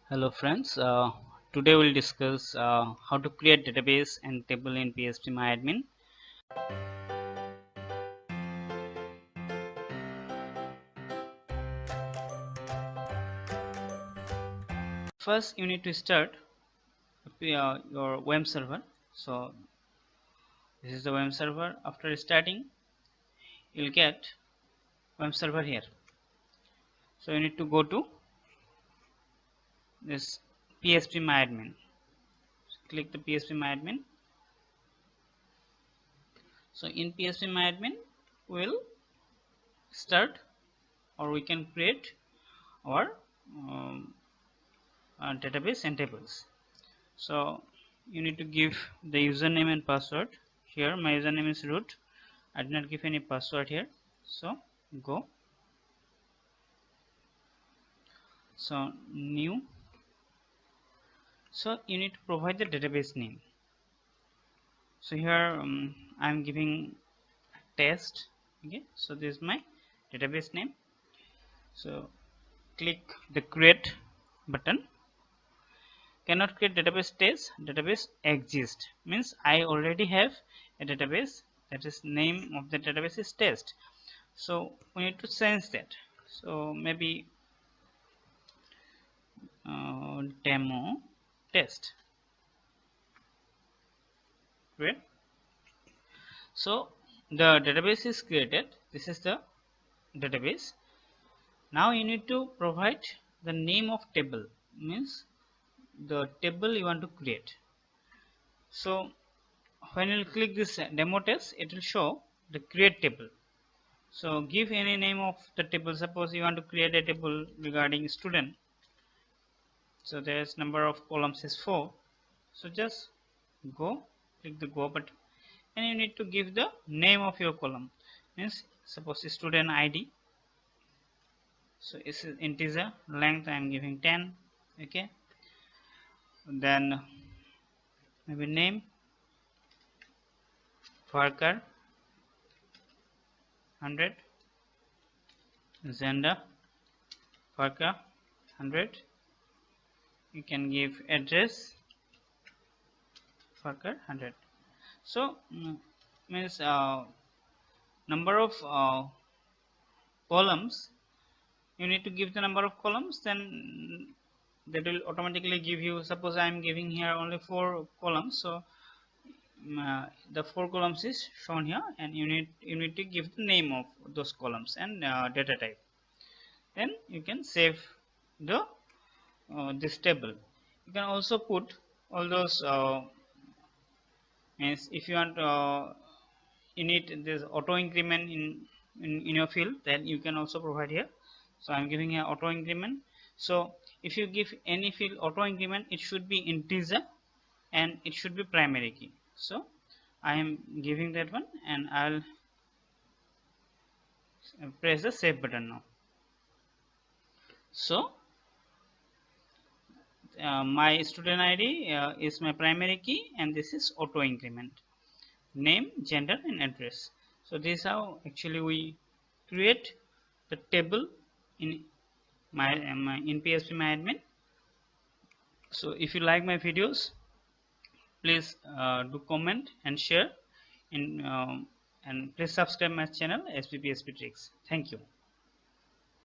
Hello friends, today we'll discuss how to create database and table in phpmyadmin. First you need to start your WAMP server. So this is the WAMP server. After starting you'll get WAMP server here. So you need to go to this phpmyadmin. So click the phpmyadmin. So in phpmyadmin we'll start or we can create our um, database and tables. So you need to give the username and password. Here my username is root. I did not give any password here, so go. So new. So you need to provide the database name. So here I am giving test. Okay, so this is my database name. So click the create button. Cannot create database test. Database exists means I already have a database. That is name of the database is test. So we need to change that. So maybe demo test. Right. So the database is created. This is the database. Now you need to provide the name of table, means the table you want to create. So when you click this demo test, it will show the create table. So give any name of the table. Suppose you want to create a table regarding student. So there's number of columns is 4. So just go, click the go button, and you need to give the name of your column. Means suppose student ID. So it's integer length. I am giving 10. Okay. Then maybe name worker 100, gender worker 100. You can give address worker 100. So means number of columns. You need to give the number of columns, then that will automatically give you. Suppose I am giving here only 4 columns, so the 4 columns is shown here, and you need to give the name of those columns and data type. Then you can save the this table. You can also put all those means if you want you need this auto increment in your field, then you can also provide here. So I'm giving here auto increment. So if you give any field auto increment, it should be integer and it should be primary key. So I am giving that one, and I'll press the save button now. So my student ID is my primary key, and this is auto increment. Name, gender, and address. So this is how actually we create the table in in phpmyadmin. So if you like my videos, please do comment and share in and please subscribe my channel sbphptricks. Thank you.